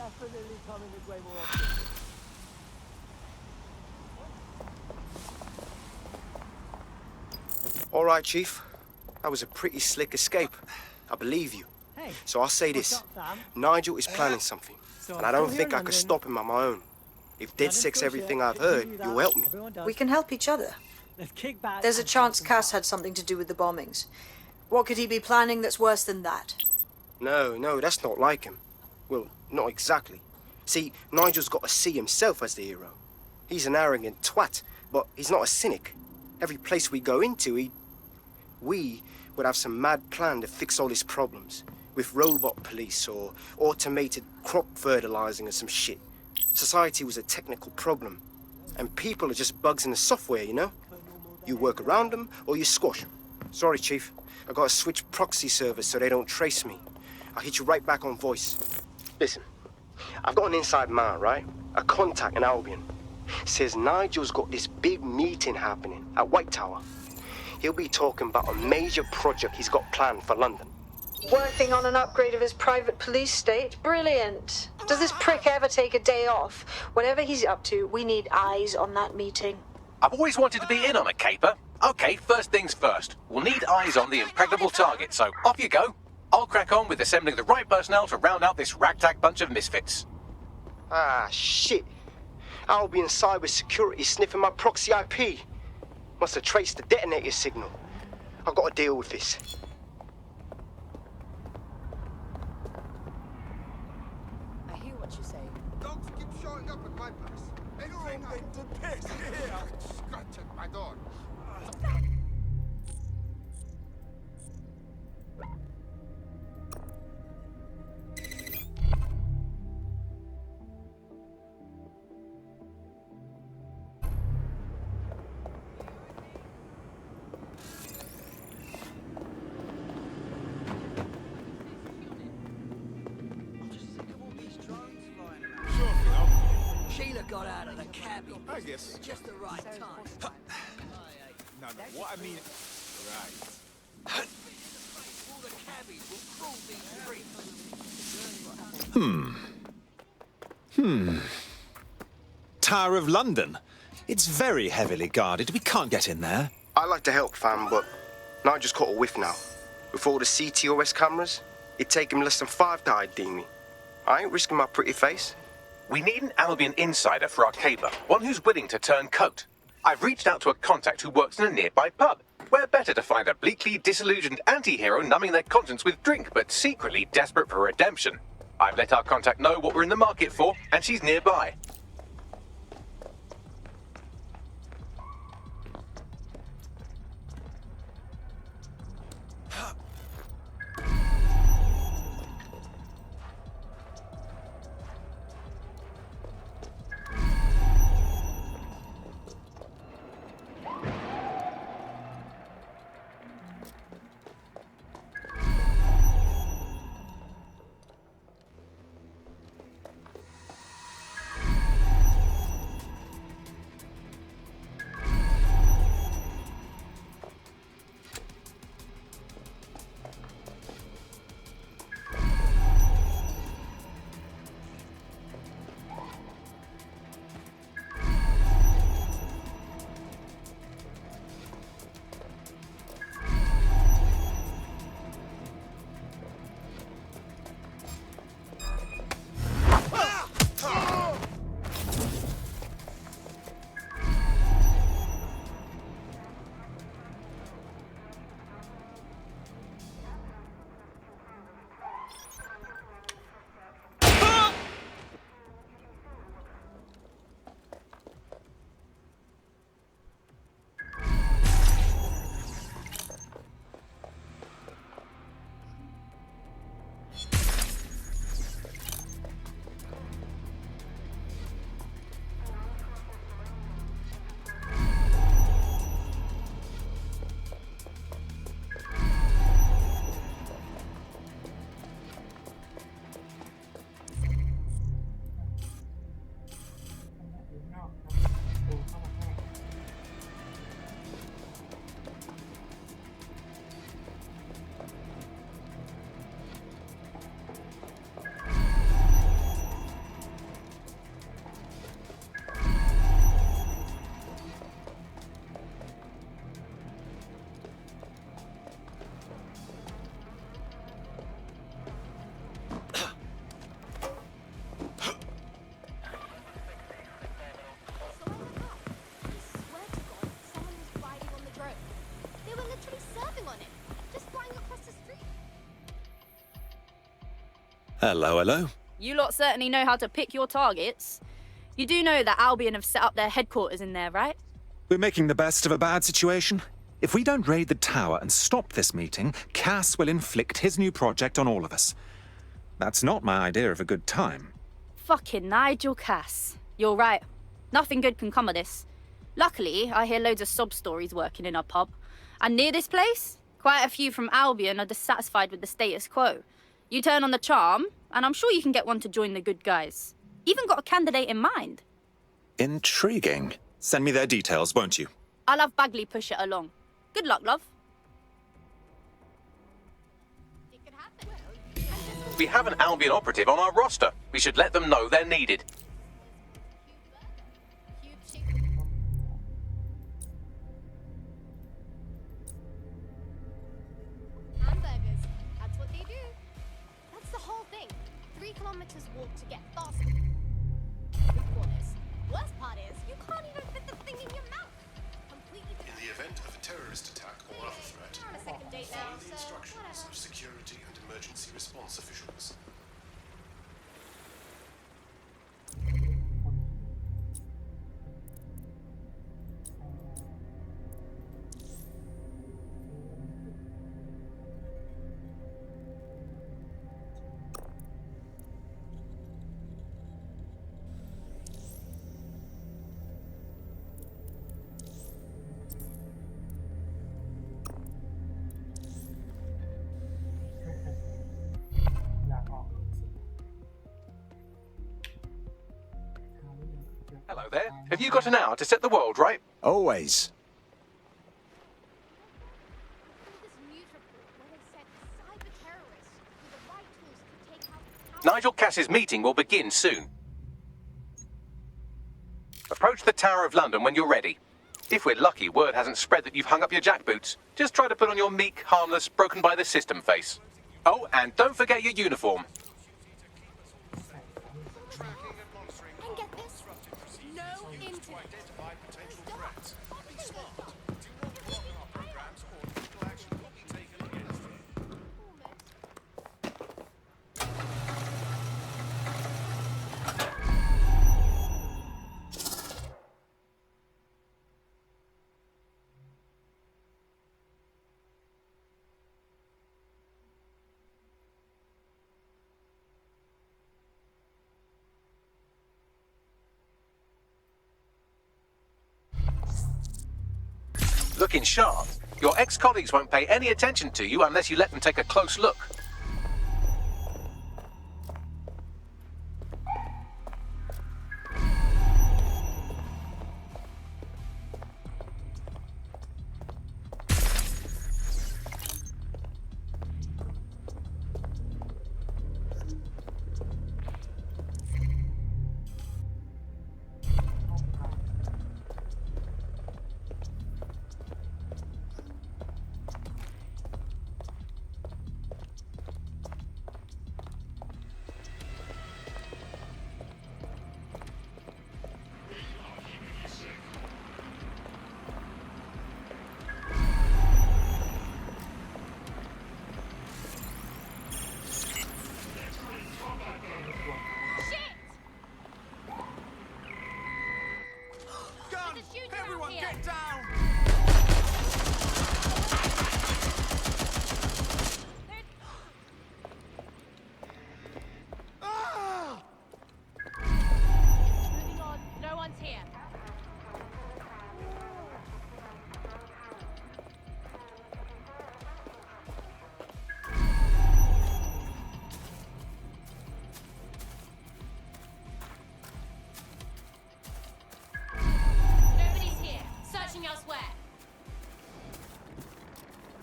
definitely coming this way more often. All right, Chief. That was a pretty slick escape. I believe you. Hey. So I'll say What's this. up, fam? Nigel is planning something. So And I'm I don't still think here I in can London. stop him on my own. If Dead London's Six still everything shit. I've Continue heard, that. you'll help me. Everyone does. We can help each other. Let's kick back. There's a and chance have some Cass fun. had something to do with the bombings. What could he be planning that's worse than that? No, that's not like him. Well, not exactly. See, Nigel's got to see himself as the hero. He's an arrogant twat, but he's not a cynic. Every place we go into, we would have some mad plan to fix all his problems. With robot police or automated crop fertilizing or some shit. Society was a technical problem. And people are just bugs in the software, you know? You work around them or you squash them. Sorry, Chief. I gotta switch proxy servers so they don't trace me. I'll hit you right back on voice. Listen, I've got an inside man, right? A contact in Albion. Says Nigel's got this big meeting happening at White Tower. He'll be talking about a major project he's got planned for London. Working on an upgrade of his private police state? Brilliant. Does this prick ever take a day off? Whatever he's up to, we need eyes on that meeting. I've always wanted to be in on a caper. Okay, first things first. We'll need eyes on the impregnable target, so off you go. I'll crack on with assembling the right personnel to round out this ragtag bunch of misfits. Ah, shit. Albion cybersecurity sniffing my proxy IP. Must have traced the detonator signal. I've got to deal with this. I hear what you say. Dogs keep showing up at my place. Anything to piss here. Scratch at my door. Sheila got out of the cabbie. I guess. Just the right time. No, what I mean... Right. All the cabbies will crawl these streets. Tower of London. It's very heavily guarded. We can't get in there. I like to help, fam, but Nigel's caught a whiff now. With all the CTOS cameras, it'd take him less than 5 to ID me. I ain't risking my pretty face. We need an Albion insider for our caper, one who's willing to turn coat. I've reached out to a contact who works in a nearby pub. Where better to find a bleakly disillusioned anti-hero numbing their conscience with drink, but secretly desperate for redemption. I've let our contact know what we're in the market for, and she's nearby. Hello, hello. You lot certainly know how to pick your targets. You do know that Albion have set up their headquarters in there, right? We're making the best of a bad situation. If we don't raid the tower and stop this meeting, Cass will inflict his new project on all of us. That's not my idea of a good time. Fucking Nigel Cass. You're right. Nothing good can come of this. Luckily, I hear loads of sob stories working in our pub. And near this place, quite a few from Albion are dissatisfied with the status quo. You turn on the charm, and I'm sure you can get one to join the good guys. Even got a candidate in mind. Intriguing. Send me their details, won't you? I'll have Bagley push it along. Good luck, love. We have an Albion operative on our roster. We should let them know they're needed. Hamburgers. That's what they do. That's the whole thing. 3 kilometers walk to get faster. Good corners. Worst part is, you can't even fit the thing in your mouth. Completely In the event of a terrorist attack or other threat, on a second date now, follow the so instructions whatever. of security and emergency response officials. Hello there. Have you got an hour to set the world right? Always. This news report where they said cyber terrorists with the right tools to take out the power. Nigel Cass's meeting will begin soon. Approach the Tower of London when you're ready. If we're lucky, word hasn't spread that you've hung up your jackboots. Just try to put on your meek, harmless, broken by the system face. Oh, and don't forget your uniform. And get this, no internet. Looking sharp. Your ex-colleagues won't pay any attention to you unless you let them take a close look. Everyone get down! Moving on, no one's here. Nobody's here. Searching elsewhere.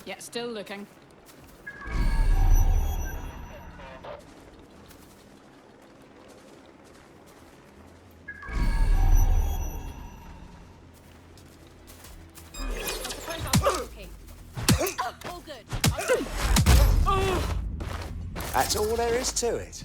Yeah, still looking. All good. That's all there is to it.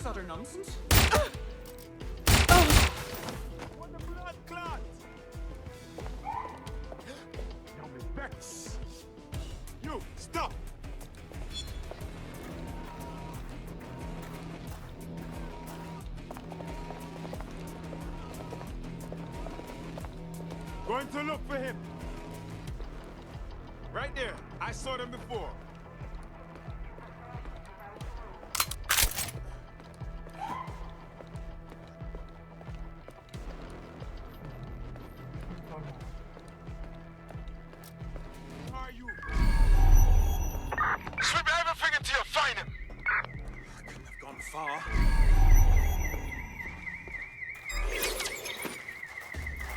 utter nonsense. What the blood clot? Now me vex. You, stop! Going to look for him. Right there. I saw them before. Who are you? Sweep everything until you find him. I couldn't have gone far.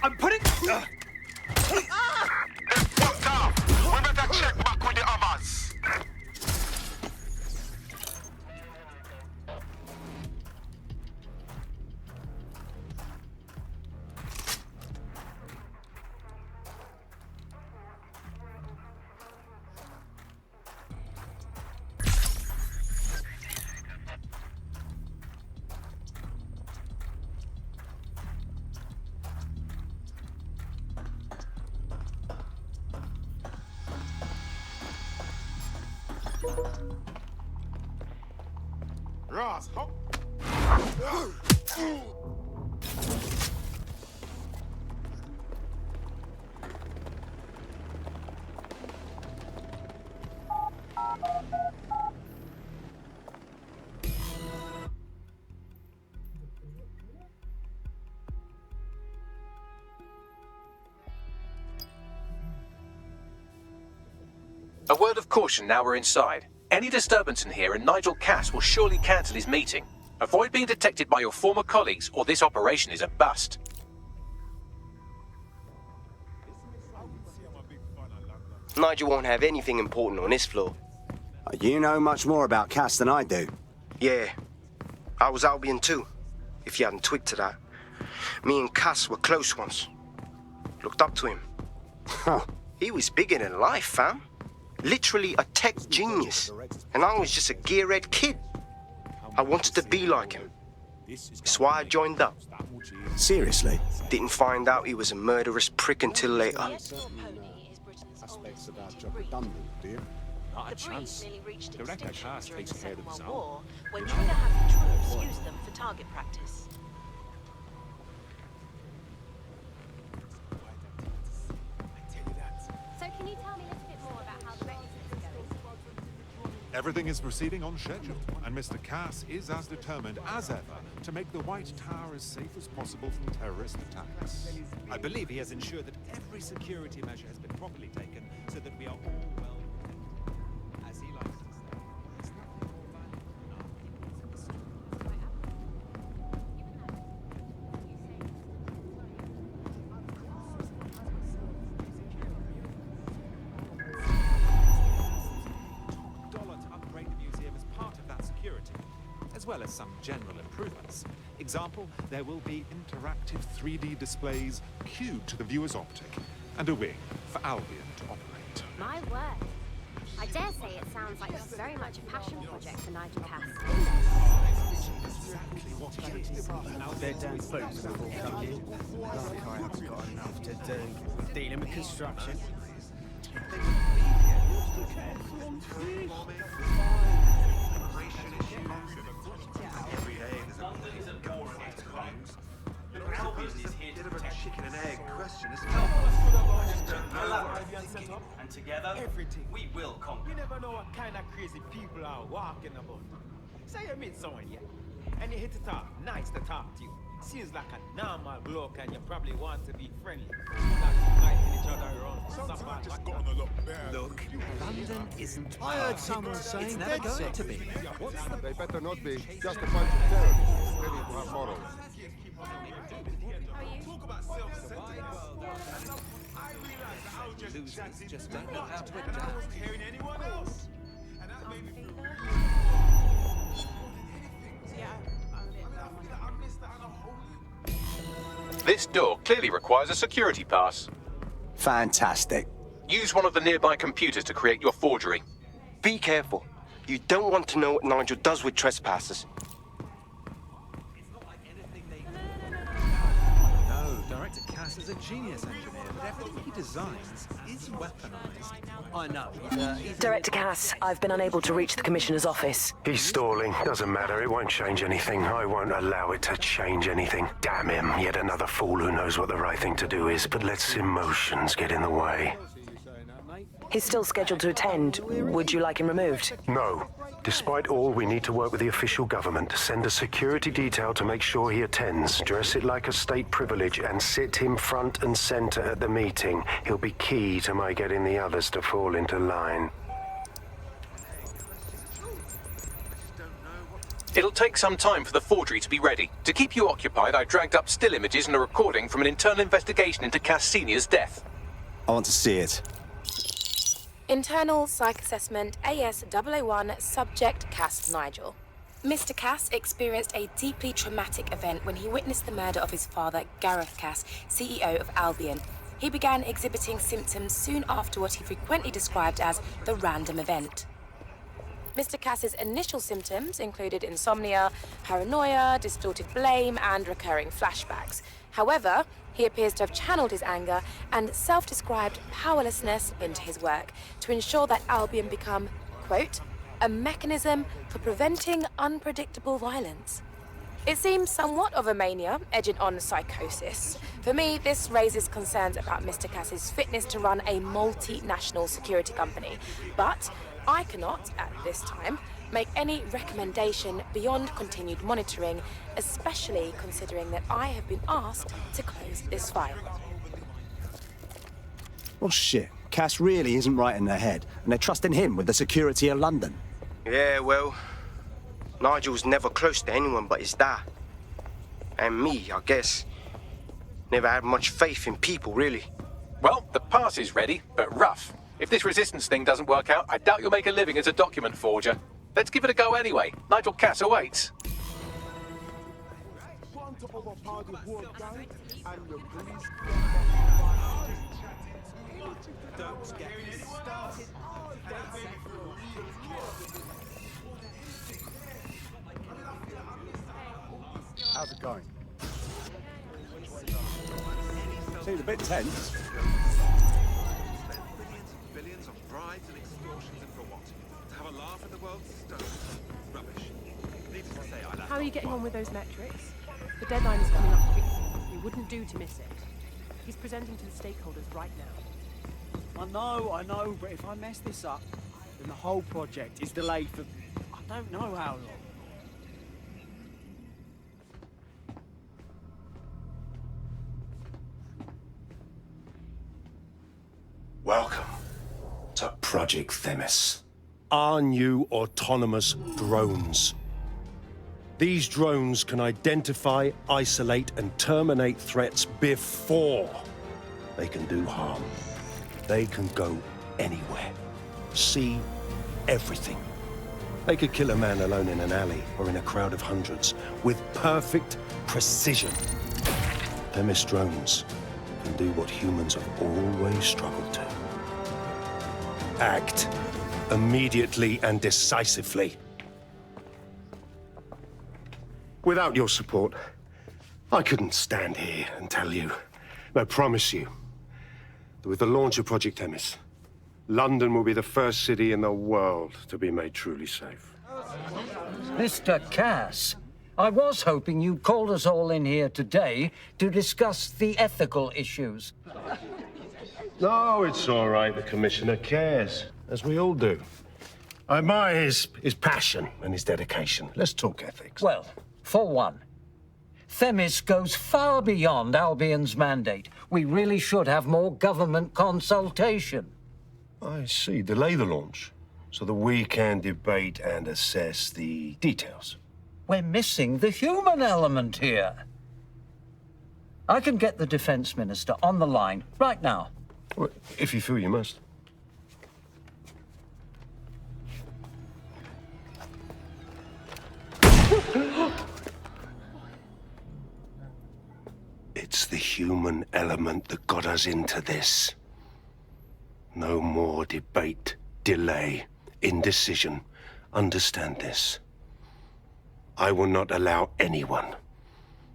I'm putting... They fucked off. We better check back with the others. Ross, hop. A word of caution now we're inside. Any disturbance in here and Nigel Cass will surely cancel his meeting. Avoid being detected by your former colleagues or this operation is a bust. Nigel won't have anything important on this floor. You know much more about Cass than I do. Yeah, I was Albion too, if you hadn't twigged to that. Me and Cass were close once. Looked up to him. He was bigger than life, fam. Literally a tech genius. And I was just a gearhead kid. I wanted to be like him. That's why I joined up. Seriously? Didn't find out he was a murderous prick until later. Aspects of our job redundant, do you? Not a chance. Director Cass takes care of himself. When trigger-happy troops use them for target practice. So can you tell me a little bit more about how the reconnaissance is going? Everything is proceeding on schedule, and Mr. Cass is as determined as ever to make the White Tower as safe as possible from terrorist attacks. I believe he has ensured that every security measure has been properly taken so that we are all well protected. As he likes to say, there's nothing more valuable than our people's $1,000 to upgrade the museum as part of that security, as well as some general improvements. Example, there will be interactive 3D displays cued to the viewer's optic, and a wing for Albion to operate. My word. I dare say it sounds like very much a passion project for Nigel Cass. Exactly what that is. They're down folks before coming. Like I haven't got enough to do dealing with construction. Every day there's a bit of a chicken and egg question, isn't it? And together, we will conquer. You never know what kind of crazy people are walking about. Say you meet someone here, and you hit it off, nice to talk to you. Seems like a normal bloke, and you probably want to be friendly. Not fighting each other around. Sometimes just gotten a lot better. Look, London isn't. I heard someone saying never going to be. They better not be. Just a bunch of terrorists ready to have morals. Losers just don't know how to adapt. Hearing anyone else? And that made me feel This door clearly requires a security pass. Fantastic. Use one of the nearby computers to create your forgery. Be careful. You don't want to know what Nigel does with trespassers. Cass is a genius engineer, but everything he designs is weaponized. I know. Director Cass, I've been unable to reach the Commissioner's office. He's stalling. Doesn't matter. It won't change anything. I won't allow it to change anything. Damn him. Yet another fool who knows what the right thing to do is, but lets emotions get in the way. He's still scheduled to attend. Would you like him removed? No. Despite all, we need to work with the official government. Send a security detail to make sure he attends. Dress it like a state privilege and sit him front and center at the meeting. He'll be key to my getting the others to fall into line. It'll take some time for the forgery to be ready. To keep you occupied, I dragged up still images and a recording from an internal investigation into Cass Sr.'s death. I want to see it. Internal Psych Assessment AS001 Subject Cass Nigel. Mr. Cass experienced a deeply traumatic event when he witnessed the murder of his father, Gareth Cass, CEO of Albion. He began exhibiting symptoms soon after what he frequently described as the random event. Mr. Cass's initial symptoms included insomnia, paranoia, distorted blame, and recurring flashbacks. However, he appears to have channeled his anger and self-described powerlessness into his work to ensure that Albion become, quote, a mechanism for preventing unpredictable violence. It seems somewhat of a mania, edging on psychosis. For me, this raises concerns about Mr. Cass's fitness to run a multinational security company. But I cannot, at this time, make any recommendation beyond continued monitoring, especially considering that I have been asked to close this file. Well, shit. Cass really isn't right in their head, and they're trusting him with the security of London. Yeah, well, Nigel's never close to anyone but his dad. And me, I guess. Never had much faith in people, really. Well, the pass is ready, but rough. If this resistance thing doesn't work out, I doubt you'll make a living as a document forger. Let's give it a go anyway. Nigel Cass awaits. How's it going? Seems a bit tense. Billions on bribes and extortions, and for what? To have a laugh at the world's stone. Rubbish. Needless to say, I laugh. How are you getting on with those metrics? The deadline is coming up quickly. It wouldn't do to miss it. He's presenting to the stakeholders right now. I know, but if I mess this up, then the whole project is delayed for I don't know how long. Welcome to Project Themis. Our new autonomous drones. These drones can identify, isolate, and terminate threats before they can do harm. They can go anywhere, see everything. They could kill a man alone in an alley or in a crowd of hundreds with perfect precision. Themis drones can do what humans have always struggled to. Act immediately and decisively. Without your support, I couldn't stand here and tell you, I promise you, that with the launch of Project Themis, London will be the first city in the world to be made truly safe. Mr. Cass, I was hoping you'd called us all in here today to discuss the ethical issues. No, it's all right. The Commissioner cares, as we all do. I admire his passion and his dedication. Let's talk ethics. Well, for one, Themis goes far beyond Albion's mandate. We really should have more government consultation. I see. Delay the launch so that we can debate and assess the details. We're missing the human element here. I can get the Defense Minister on the line right now. Well, if you feel you must. It's the human element that got us into this. No more debate, delay, indecision. Understand this. I will not allow anyone,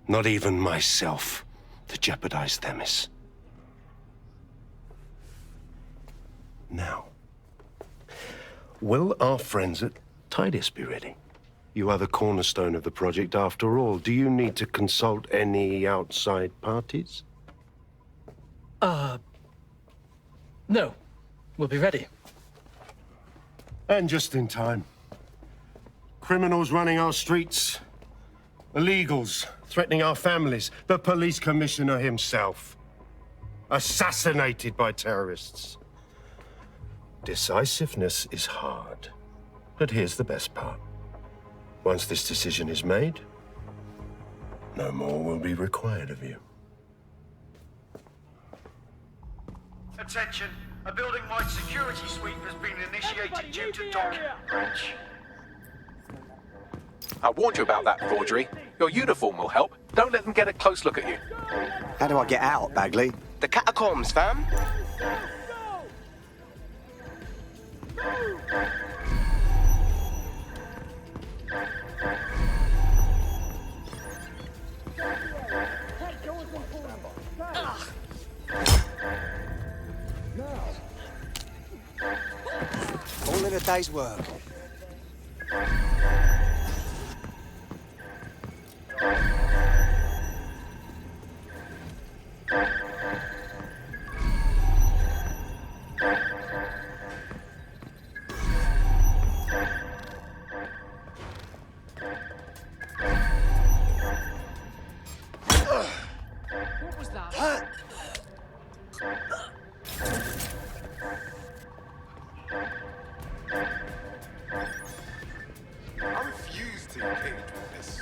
not even myself, to jeopardize Themis. Now, will our friends at Tidus be ready? You are the cornerstone of the project after all. Do you need to consult any outside parties? No. We'll be ready. And just in time. Criminals running our streets. Illegals threatening our families. The police commissioner himself. Assassinated by terrorists. Decisiveness is hard. But here's the best part. Once this decision is made, no more will be required of you. Attention, a building-wide security sweep has been initiated due to document breach. I warned you about that forgery. Your uniform will help. Don't let them get a close look at you. How do I get out, Bagley? The catacombs, fam. All in a day's work. What was that? I refuse to engage with this.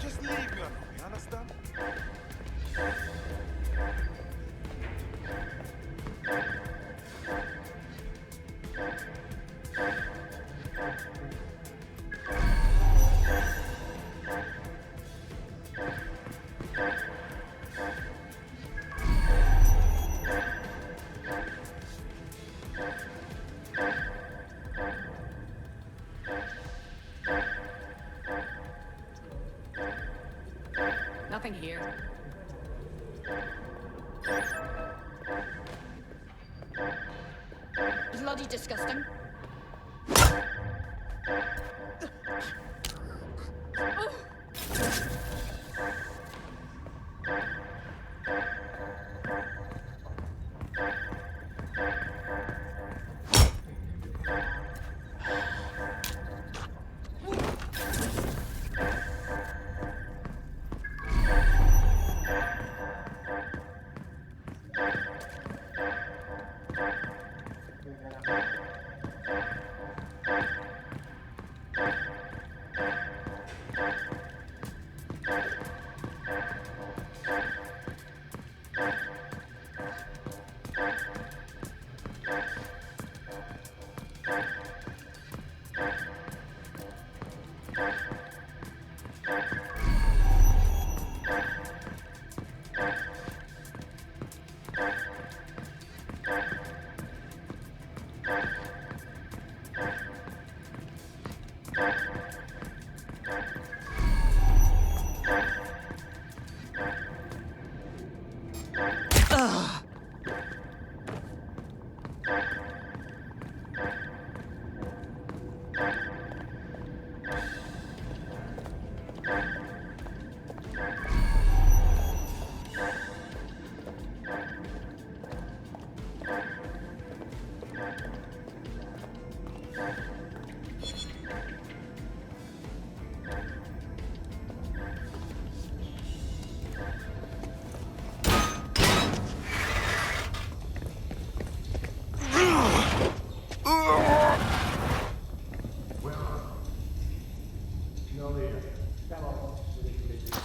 Just leave me alone, you understand? Nothing here. Bloody disgusting.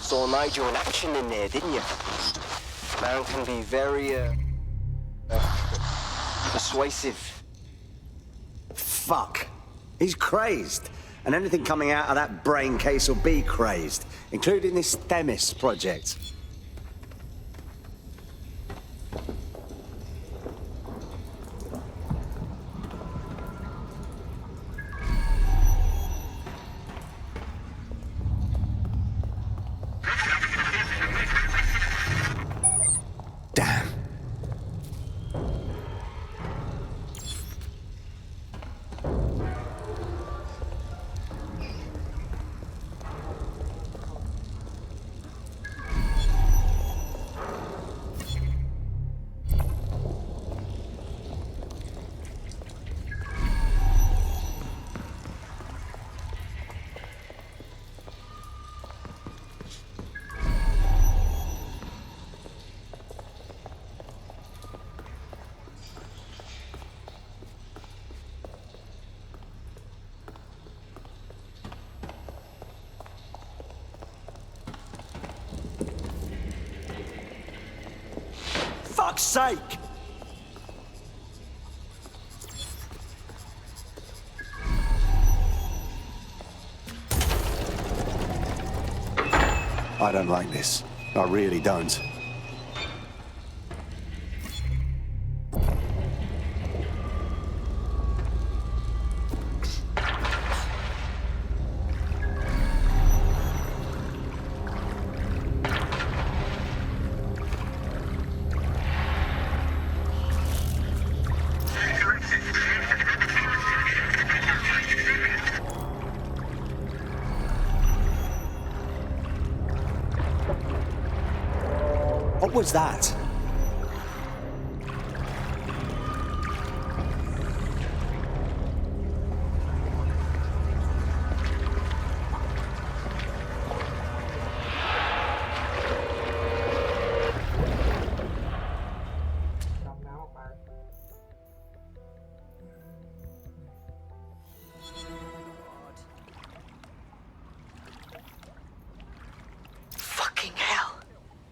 Saw Nigel in action in there, didn't you? Man can be very, persuasive. Fuck. He's crazed. And anything coming out of that brain case will be crazed, including this Themis project. fuck's sake! I don't like this. I really don't. What was that? Fucking hell.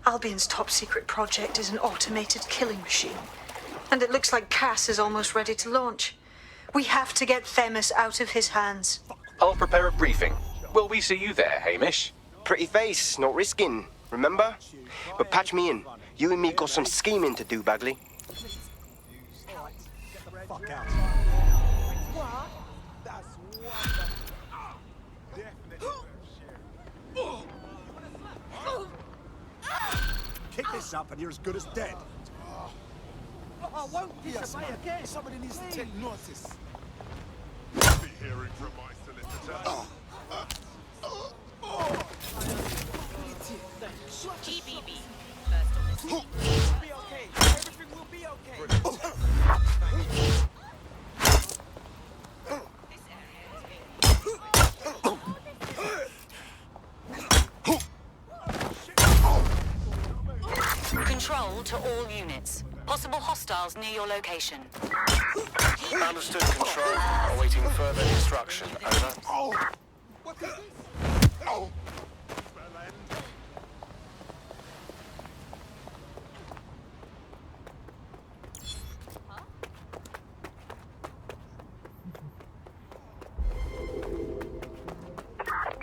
Albion's top secret project is an automated killing machine. And it looks like Cass is almost ready to launch. We have to get Themis out of his hands. I'll prepare a briefing. Will we see you there, Hamish? Pretty face, not risking, remember? But patch me in. You and me got some scheming to do, Bagley. Fuck out. Kick this up and you're as good as dead. I won't disobey again. Somebody needs to take notice. Be hearing from my solicitor. GBB. We'll be okay. Everything will be okay. Control to all units. Possible hostiles near your location. Understood, Control. Awaiting further instruction. Over. What is this?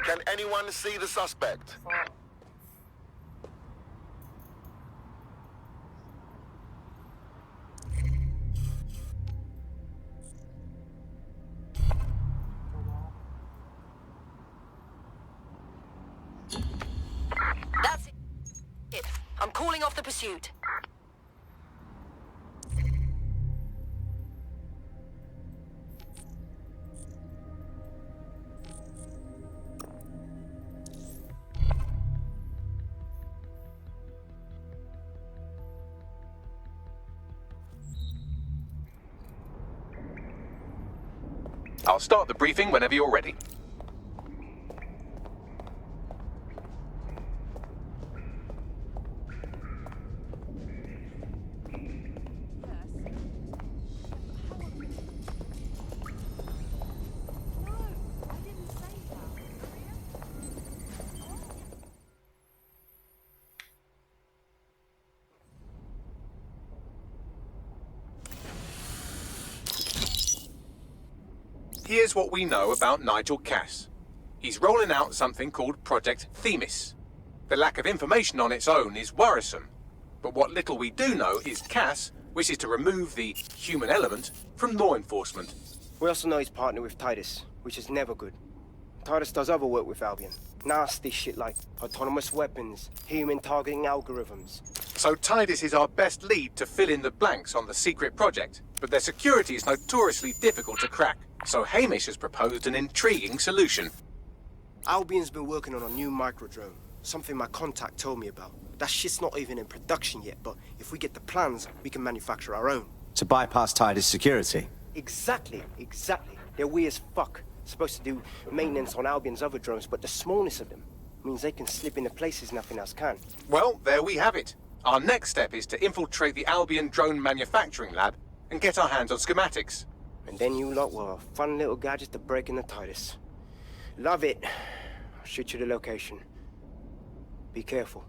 Can anyone see the suspect? That's it. I'm calling off the pursuit. I'll start the briefing whenever you're ready. Here's what we know about Nigel Cass. He's rolling out something called Project Themis. The lack of information on its own is worrisome, but what little we do know is Cass wishes to remove the human element from law enforcement. We also know he's partnered with Titus, which is never good. Titus does other work with Albion. Nasty shit like autonomous weapons, human targeting algorithms. So Titus is our best lead to fill in the blanks on the secret project, but their security is notoriously difficult to crack. So Hamish has proposed an intriguing solution. Albion's been working on a new microdrone, something my contact told me about. That shit's not even in production yet, but if we get the plans, we can manufacture our own. To bypass Titus security. Exactly. They're weird as fuck. Supposed to do maintenance on Albion's other drones, but the smallness of them means they can slip into places nothing else can. Well, there we have it. Our next step is to infiltrate the Albion drone manufacturing lab and get our hands on schematics. And then you lot will have a fun little gadget to break in the Titus. Love it. I'll shoot you the location. Be careful.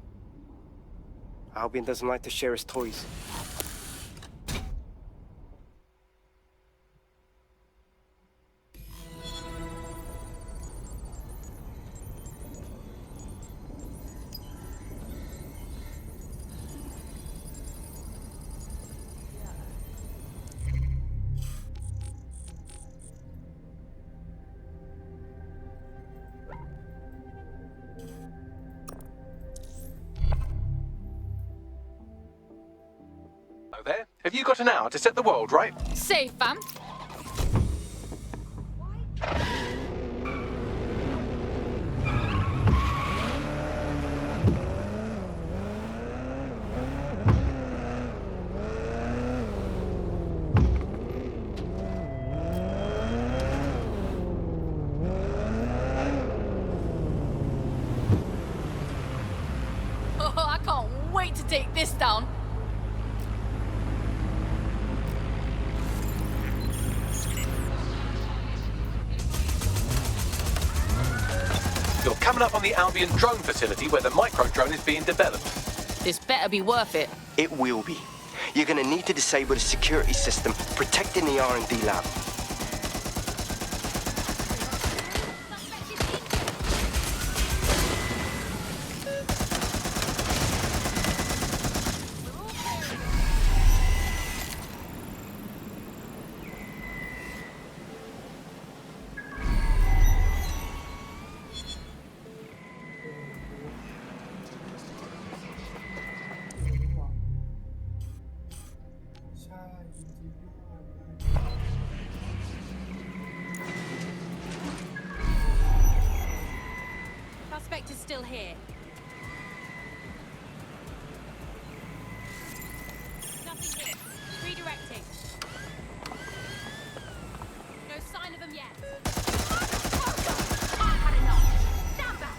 Albion doesn't like to share his toys. Have you got an hour to set the world right? Safe, fam. Oh, I can't wait to take this down. You're coming up on the Albion drone facility where the micro drone is being developed. This better be worth it. It will be. You're gonna need to disable the security system protecting the R&D lab. Suspect is still here. Nothing here. Redirecting. No sign of him yet. I've had enough. Stand back.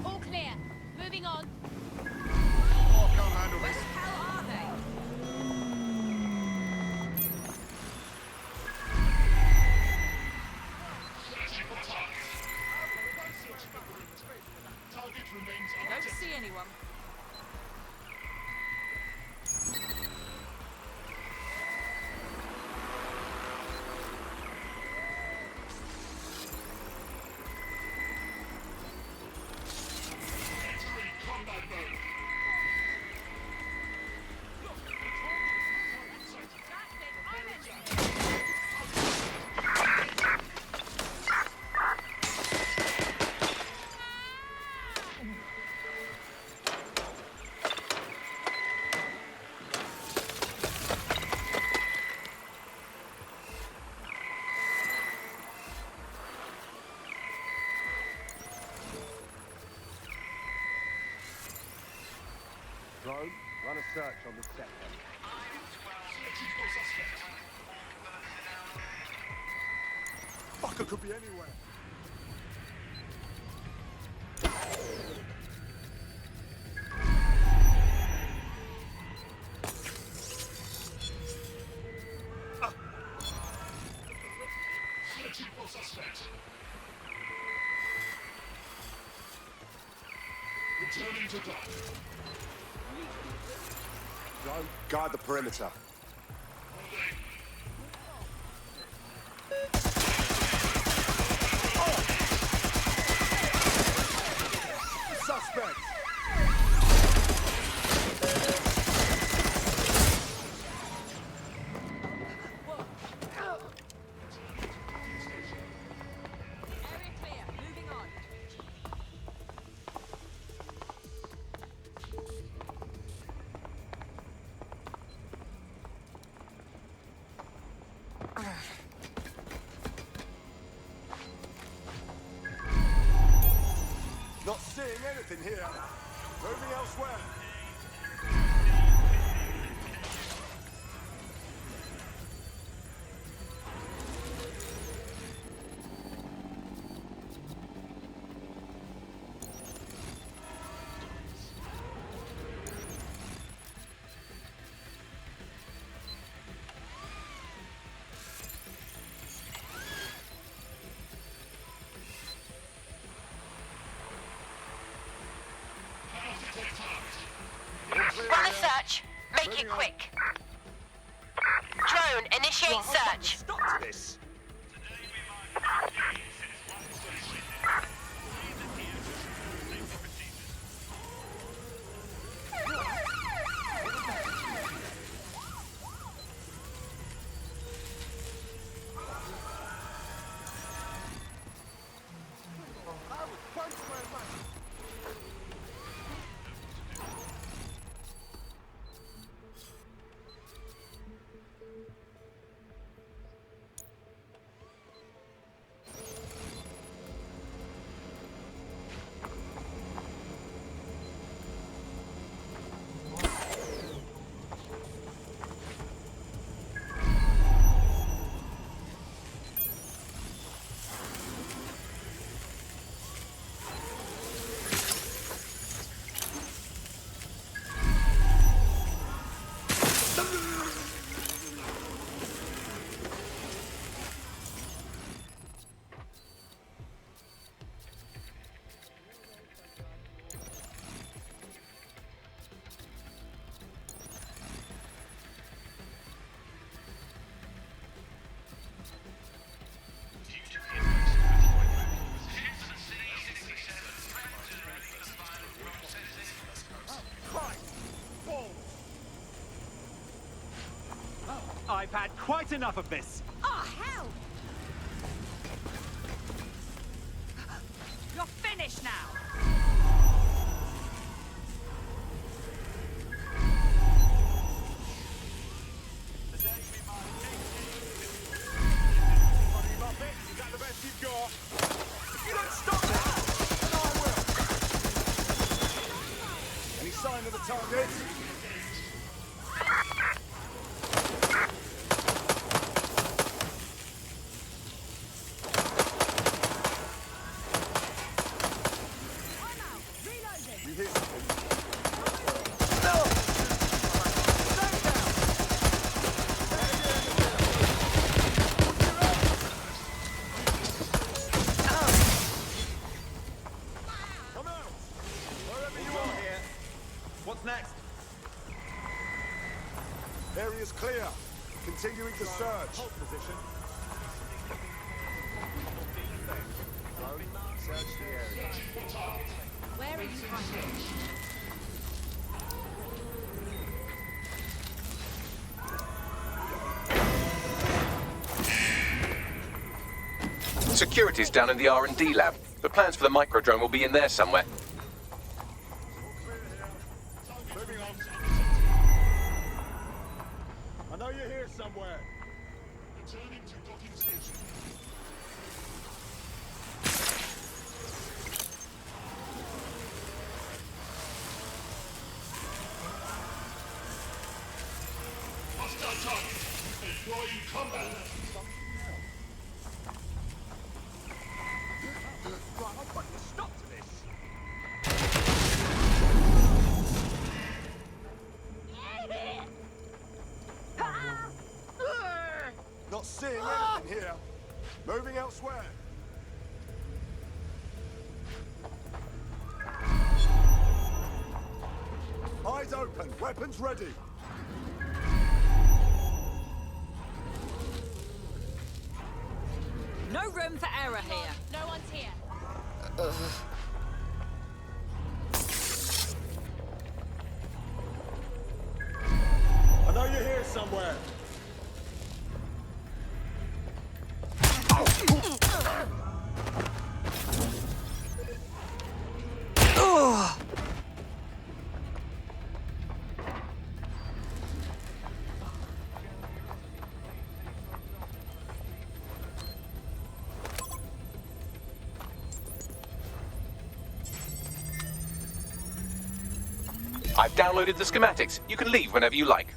All clear. Moving on. Where the hell are they? Don't see anyone. Drone, run a search on the sector. Fucker could be anywhere. Returning to dock. Drone, guard the perimeter. Suspect! Area clear. Moving on. Not seeing anything here. Moving elsewhere. search. Make it quick. Drone, initiate search. Stop this. I've had quite enough of this. Oh, hell! You're finished now! Is that the best you've got? If you don't stop now, then I will. Any sign of the target? You hear something? Come out! Wherever you are here. What's next? Area's clear. Continuing the search. Hold position. Search the area. Where are you hiding? Security's down in the R&D lab. The plans for the microdrone will be in there somewhere. Moving on. I know you're here somewhere. Returning to docking station. Hostile target. Employee combat. Right, I'll put a stop to this. Not seeing anything here. Moving elsewhere. Eyes open, weapons ready. No room for error here. No one's here. I know you're here somewhere. I've downloaded the schematics. You can leave whenever you like.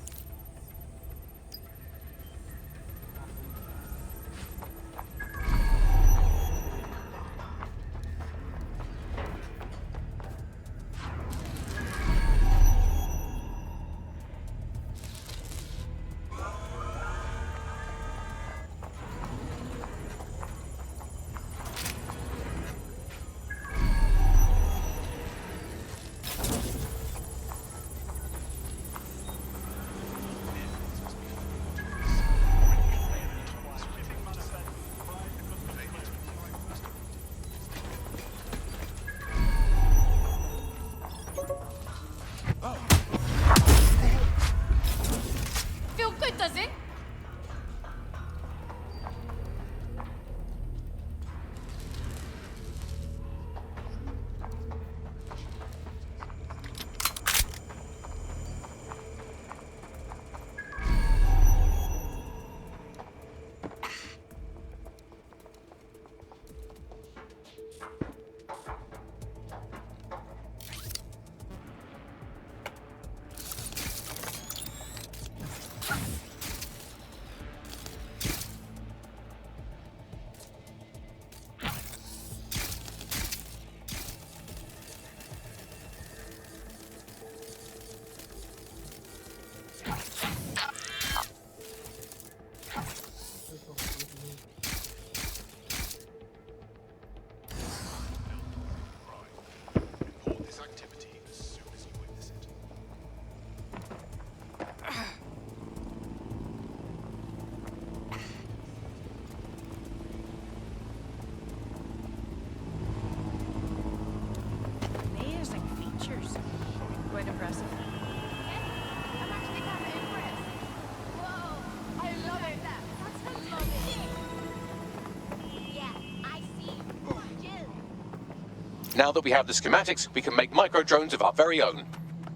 Now that we have the schematics, we can make micro-drones of our very own.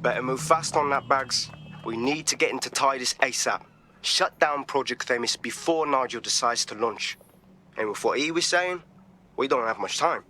Better move fast on that, Bags. We need to get into Titus ASAP. Shut down Project Themis before Nigel decides to launch. And with what he was saying, we don't have much time.